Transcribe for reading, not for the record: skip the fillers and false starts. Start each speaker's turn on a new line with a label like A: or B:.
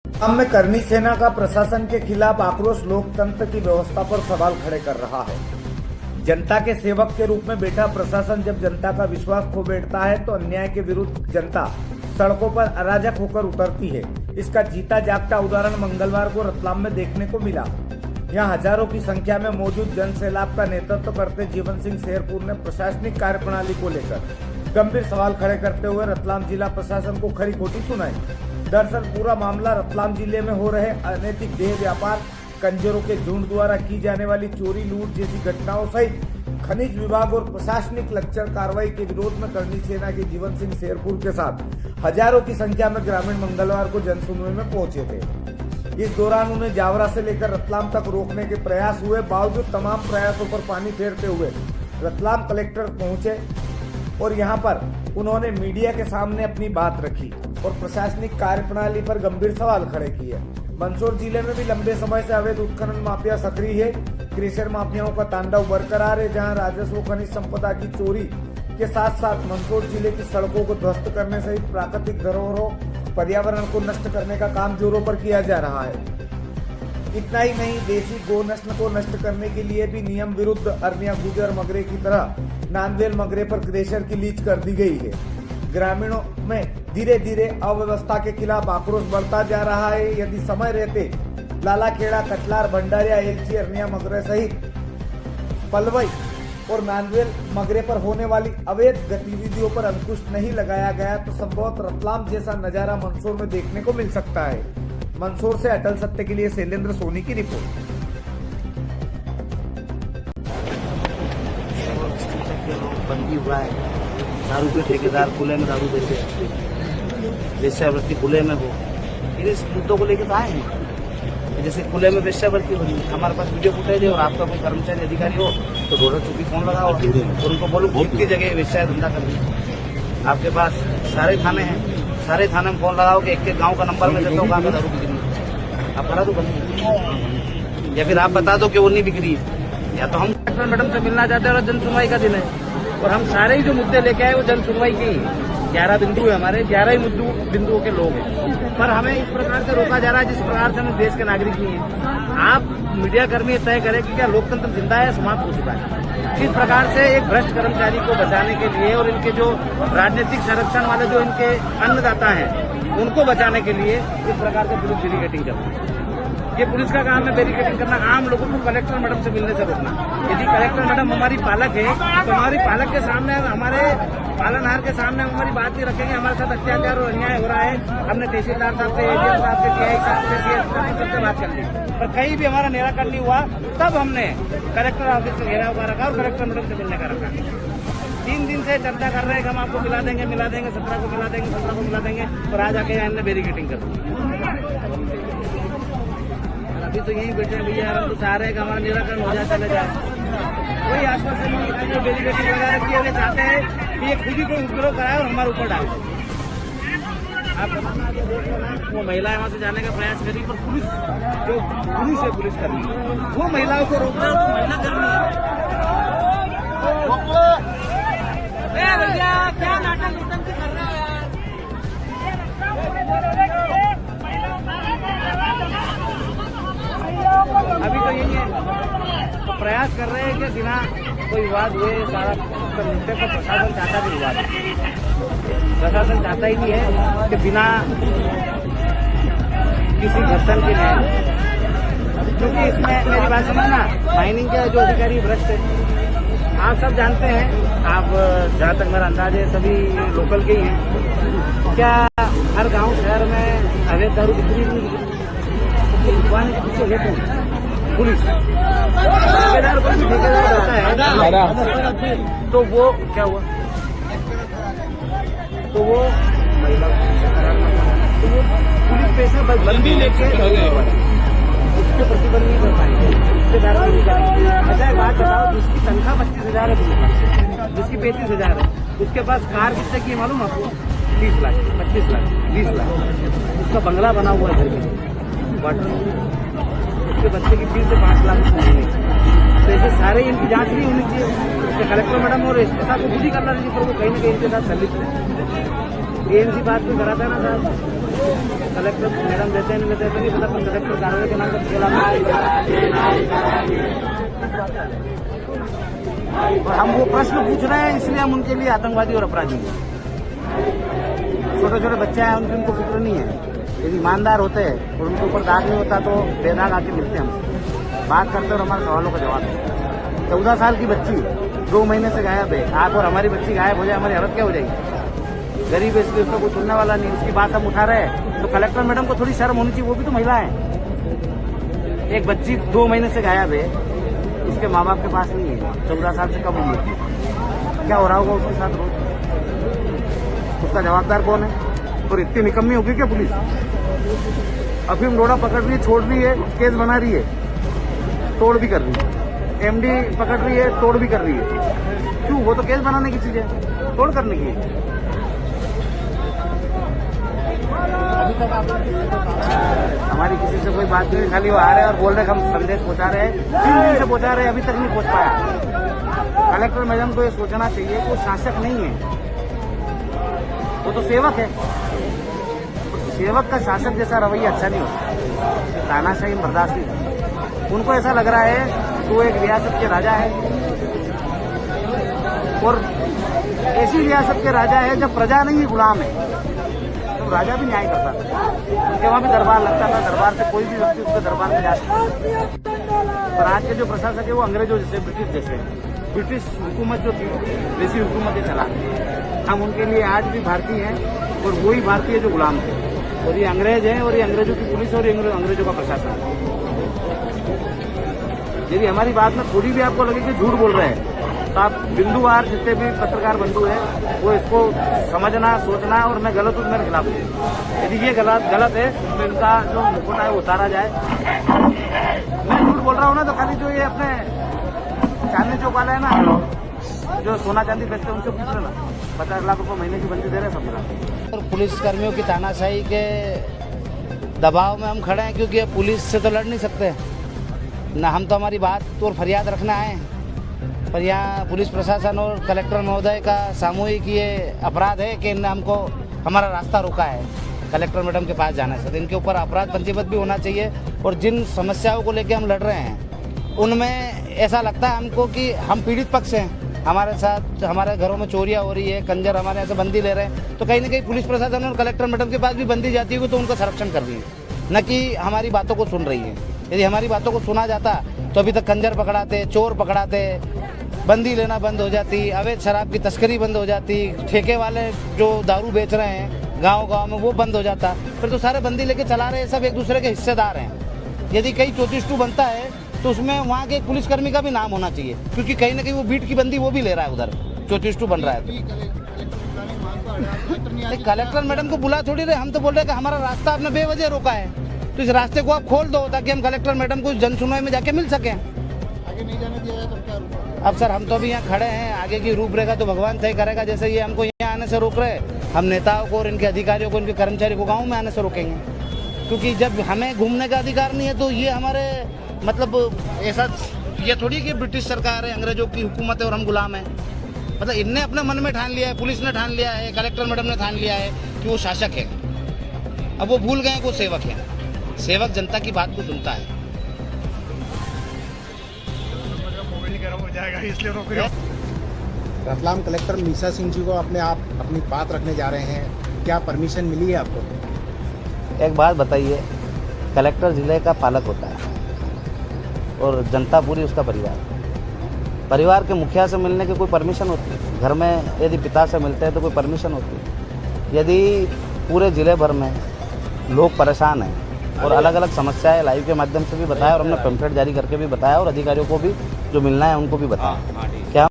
A: हम में करनी सेना का प्रशासन के खिलाफ आक्रोश लोकतंत्र की व्यवस्था पर सवाल खड़े कर रहा है। जनता के सेवक के रूप में बैठा प्रशासन जब जनता का विश्वास खो बैठता है तो अन्याय के विरुद्ध जनता सड़कों पर अराजक होकर उतरती है। इसका जीता जागता उदाहरण मंगलवार को रतलाम में देखने को मिला। यहाँ हजारों की संख्या में मौजूद जन सैलाब का नेतृत्व करते जीवन सिंह शेरपुर ने प्रशासनिक कार्यप्रणाली को लेकर गंभीर सवाल खड़े करते हुए रतलाम जिला प्रशासन को खरी खोटी सुनाई। दरअसल पूरा मामला रतलाम जिले में हो रहे अनैतिक देह व्यापार, कंजरों के झुंड द्वारा की जाने वाली चोरी लूट जैसी घटनाओं सहित खनिज विभाग और प्रशासनिक लचर कार्रवाई के विरोध में करनी सेना के जीवन सिंह शेरपुर के साथ हजारों की संख्या में ग्रामीण मंगलवार को जनसुनवाई में पहुंचे थे। इस दौरान उन्हें जावरा से लेकर रतलाम तक रोकने के प्रयास हुए, बावजूद तमाम प्रयासों पर पानी फेरते हुए रतलाम कलेक्टर पहुंचे और यहां पर उन्होंने मीडिया के सामने अपनी बात रखी और प्रशासनिक कार्यप्रणाली पर गंभीर सवाल खड़े किए। मंदसौर जिले में भी लंबे समय से अवैध उत्खनन माफिया सक्रिय है। क्रेशर माफियाओं का तांडव बरकरार है, जहां राजस्व खनिज संपदा की चोरी के साथ साथ मंदसौर जिले की सड़कों को ध्वस्त करने सहित प्राकृतिक धरोहरों, पर्यावरण को नष्ट करने का काम जोरों पर किया जा रहा है। इतना ही नहीं, देशी गो नस्ल को नष्ट करने के लिए भी नियम विरुद्ध अरनिया गुजर मगरे की तरह नांदवेल मगरे पर क्रेशर की लीज कर दी गई है। ग्रामीणों में धीरे धीरे अव्यवस्था के खिलाफ आक्रोश बढ़ता जा रहा है। यदि समय रहते लालाखेड़ा, कटलार, भंडारिया, एलची, अरनिया मगरे सहित पलवई और नांदवेल मगरे पर होने वाली अवैध गतिविधियों पर अंकुश नहीं लगाया गया तो संभवतः रतलाम जैसा नजारा मंदसौर में देखने को मिल सकता है। मंदसौर से अटल सत्य के लिए शैलेंद्र सोनी की रिपोर्ट।
B: बंदी हुआ है, दारू के ठेकेदार खुले में दारू देते हैं, वेश्यावृत्ति खुले में हो, इस मुद्दों को लेकर तो आए हैं। जैसे खुले में वेश्यावृत्ति हो रही है, हमारे पास वीडियो फुटेज है और आपका कोई कर्मचारी अधिकारी हो तो ढोड़ा चुकी फोन लगाओ और उनको बोलो कितनी जगह वेश्या धंधा कर रही। आपके पास सारे थाने हैं, सारे थाने में फोन लगाओ कि एक गाँव का नंबर में देता हूँ कहाँ का दारू बिक्री है, आप करा दो बंद, या फिर आप बता दो कि वो नहीं बिक्री है। या तो हम कलेक्टर मैडम से मिलना चाहते हैं और जन सुनवाई का दिन है और हम सारे ही जो मुद्दे लेके आए वो जन सुनवाई के ही 11 बिंदु है, हमारे 11 ही बिंदुओं के लोग हैं। पर हमें इस प्रकार से रोका जा रहा है जिस प्रकार से हम देश के नागरिक नहीं है। आप मीडिया कर्मी तय करें कि क्या लोकतंत्र जिंदा है, समाप्त हो चुका है। इस प्रकार से एक भ्रष्ट कर्मचारी को बचाने के लिए और इनके जो राजनीतिक संरक्षण वाले जो इनके अन्नदाता हैं उनको बचाने के लिए इस प्रकार से पुलिस बैरिकेडिंग करती है। ये पुलिस का काम है बैरिकेडिंग करना, आम लोगों को कलेक्टर मैडम से मिलने से रोकना। यदि कलेक्टर मैडम हमारी पालक है तो हमारी पालक के सामने, हमारे पालनहार के सामने हमारी बात ही रखेंगे। हमारे साथ अत्याचार और अन्याय हो रहा है, हमने तहसीलदार साहब से, एडीएम साहब से, सीआई साहब से, सीएस सबसे बात कर ली, पर कहीं भी हमारा निराकरण नहीं हुआ। तब हमने कलेक्टर ऑफिस से घेराव का रखा और कलेक्टर मैडम से मिलने का रखा। 3 दिन से चर्चा कर रहे हैं कि हम आपको मिला देंगे, 17 को मिला देंगे, 17 को मिला देंगे, और आज आके यहाँ बैरिकेडिंग कर दी। अभी तो यही बैठे हैं भैया, हम तो चाह रहे हैं कि हमारा निराकरण हो जाए, चले जाए। कोई आश्वासन नहीं, बैरिकेडिंग वगैरह की हमें चाहते हैं कि ये खुद ही कोई उपद्रव कराए और हमारे ऊपर डाले। आप वो महिलाएं वहां से जाने का प्रयास करी पर पुलिस जो पुलिस है, पुलिस कर्मी वो महिलाओं को रोक रहा है, तो महिला कर्मी भैया क्या नाटक कर रहे हैं यार। अभी तो यही है, प्रयास कर रहे हैं कि बिना कोई विवाद हुए सारा मुद्दे पर प्रशासन चाहता भी विवाद है। प्रशासन चाहता ही नहीं है कि बिना किसी घर्षण के न्याय, क्योंकि इसमें मेरी बात समझना, माइनिंग के जो अधिकारी भ्रष्ट है, आप सब जानते हैं। आप जहाँ तक मेरा अंदाज है सभी लोकल के ही हैं। क्या हर गांव शहर में अवैध दारू बिक्री दुकान के पीछे लेते पुलिस ठेकेदार पर भी ठेकेदार रहता है, तो वो क्या हुआ, तो वो महिला तो वो पुलिस पैसा बंदी लेके उसके प्रतिबंध नहीं कर पाएंगे, उसके दायरे में नहीं जाएंगे। अच्छा एक बात बताओ, जिसकी तनख्वाह 25,000 है, जिसकी 35,000 है, उसके पास कार कितने की मालूम आपको? 30 लाख, 25 लाख, 20 लाख। उसका बंगला बना हुआ है घर में, बट उसके बच्चे की फीस से 5 लाख महीने। तो ऐसे सारे इनकी जांच नहीं होनी चाहिए। तो कलेक्टर मैडम और एसपी साहब को खुद ही करना चाहिए, पर वो कहीं ना कहीं इनके साथ संलिप्त है। एएनसी बात भी कराता है ना साहब, कलेक्टर मैडम देते नहीं देते नहीं पता, पर कलेक्टर कार्यालय के नाम पर और हम वो प्रश्न पूछ रहे हैं, इसलिए हम उनके लिए आतंकवादी और अपराधी हैं। छोटे छोटे बच्चे हैं, उनको फिक्र नहीं है। यदि ईमानदार होते हैं और उनके ऊपर दाग नहीं होता तो बेदाग आके मिलते हैं हमसे, बात करते और हमारे सवालों का जवाब देते। 14 साल की बच्ची 2 महीने से गायब है, आप और हमारी बच्ची गायब हो जाए, हमारी हालत क्या हो जाएगी? गरीब है, इसलिए उसका कोई सुनने वाला नहीं, उसकी बात हम उठा रहे हैं। तो कलेक्टर मैडम को थोड़ी शर्म होनी चाहिए, वो भी तो महिला है। एक बच्ची 2 महीने से गायब है, उसके माँ बाप के पास नहीं है, 14 साल से कम उम्र की, क्या हो रहा होगा उसके साथ रोज? उसका जवाबदार कौन है? और इतनी निकम्मी होगी क्या पुलिस? अफीम लोड़ा पकड़ रही है, छोड़ रही है, केस बना रही है, तोड़ भी कर रही है। एमडी पकड़ रही है, तोड़ भी कर रही है। क्यों? वो तो केस बनाने की चीज है, तोड़ करने की है। हमारी किसी से कोई बात नहीं, खाली वो आ रहे हैं और बोल रहे हैं हम संदेश पहुंचा रहे हैं। 3 दिन से पहुंचा रहे हैं, अभी तक नहीं पहुंच पाया। कलेक्टर मैडम को ये सोचना चाहिए कि वो शासक नहीं है, वो तो सेवक है। सेवक का शासक जैसा रवैया अच्छा नहीं होता, तानाशाही बर्दाश्त नहीं। उनको ऐसा लग रहा है कि वो एक रियासत के राजा है, और ऐसी रियासत के राजा है जब प्रजा नहीं गुलाम है। तो राजा भी न्याय करता था, उनके वहां भी दरबार लगता था, दरबार से कोई भी व्यक्ति उसके दरबार में जा सकता था। पर आज के जो प्रशासक है वो अंग्रेजों जैसे, ब्रिटिश जैसे, ब्रिटिश हुकूमत जो थी वैसी हुकूमतें चलाते। हम उनके लिए आज भी भारतीय हैं और वही भारतीय जो गुलाम थे, और ये अंग्रेज हैं और ये अंग्रेजों की पुलिस और अंग्रेजों का प्रशासन। यदि हमारी बात में थोड़ी भी आपको लगे कि झूठ बोल रहे हैं तो आप बिंदुवार जितने भी पत्रकार बंधु हैं वो इसको समझना, सोचना, और मैं गलत हूँ मेरे खिलाफ हूँ। यदि ये गलत है तो इनका जो मुकुटा है वो उतारा जाए। मैं झूठ बोल रहा हूँ ना तो खाली जो ये अपने चांदनी चौक वाला है ना, जो सोना चांदी बेचते हैं, उनसे पूछ लेना, 50 लाख रुपए महीने की बंदी दे रहे हैं सब मिला। और पुलिस कर्मियों की तानाशाही के दबाव में हम खड़े हैं, क्योंकि पुलिस से तो लड़ नहीं सकते ना, हम तो हमारी बात और फरियाद रखना है। पर यहाँ पुलिस प्रशासन और कलेक्टर महोदय का सामूहिक ये अपराध है कि इनने हमको हमारा रास्ता रोका है कलेक्टर मैडम के पास जाने से। तो इनके ऊपर अपराध पंजीबद्ध भी होना चाहिए, और जिन समस्याओं को लेकर हम लड़ रहे हैं उनमें ऐसा लगता है हमको कि हम पीड़ित पक्ष हैं, हमारे साथ हमारे घरों में चोरियां हो रही है, कंजर हमारे यहाँ से बंदी ले रहे हैं, तो कहीं ना कहीं पुलिस प्रशासन और कलेक्टर मैडम के पास भी बंदी जाती होगी तो उनका संरक्षण कर रही है, न कि हमारी बातों को सुन रही है। यदि हमारी बातों को सुना जाता तो अभी तक कंजर पकड़ाते, चोर पकड़ाते, बंदी लेना बंद हो जाती, अवैध शराब की तस्करी बंद हो जाती, ठेके वाले जो दारू बेच रहे हैं गांव-गांव में वो बंद हो जाता। फिर तो सारे बंदी लेके चला रहे हैं, सब एक दूसरे के हिस्सेदार हैं। यदि कहीं 34 बनता है तो उसमें वहाँ के पुलिसकर्मी का भी नाम होना चाहिए, क्योंकि कहीं ना कहीं वो बीट की बंदी वो भी ले रहा है, उधर 34 बन रहा है। तो कलेक्टर मैडम को बुला थोड़ी रहे, हम तो बोल रहे हैं कि हमारा रास्ता आपने बेवजह रोका है, तो इस रास्ते को आप खोल दो ताकि हम कलेक्टर मैडम को जनसुनवाई में जाके मिल सकें।
C: आगे नहीं जाने दिया जाए तो क्या रूप?
B: अब सर हम तो अभी यहाँ खड़े हैं, आगे की रूपरेखा तो भगवान तय करेगा। जैसे ये हमको यहाँ आने से रोक रहे, हम नेताओं को और इनके अधिकारियों को, इनके कर्मचारियों को गाँव में आने से रोकेंगे, क्योंकि जब हमें घूमने का अधिकार नहीं है तो ये हमारे मतलब ऐसा ये थोड़ी कि ब्रिटिश सरकार है, अंग्रेजों की हुकूमत है और हम गुलाम हैं। मतलब इनने अपने मन में ठान लिया है, पुलिस ने ठान लिया है, कलेक्टर मैडम ने ठान लिया है कि वो शासक है। अब वो भूल गए कि वो सेवक है। सेवक जनता की बात को सुनता है।
C: रतलाम कलेक्टर मीसा सिंह जी को अपनी बात रखने जा रहे हैं, क्या परमिशन मिली है आपको?
B: एक बात बताइए, कलेक्टर जिले का पालक होता है और जनता पूरी उसका परिवार के मुखिया से मिलने की कोई परमिशन होती है? घर में यदि पिता से मिलते हैं तो कोई परमिशन होती है? यदि पूरे ज़िले भर में लोग परेशान हैं और अलग अलग समस्याएं लाइव के माध्यम से भी बताया और हमने पैम्फलेट जारी करके भी बताया और अधिकारियों को भी जो मिलना है उनको भी बताया,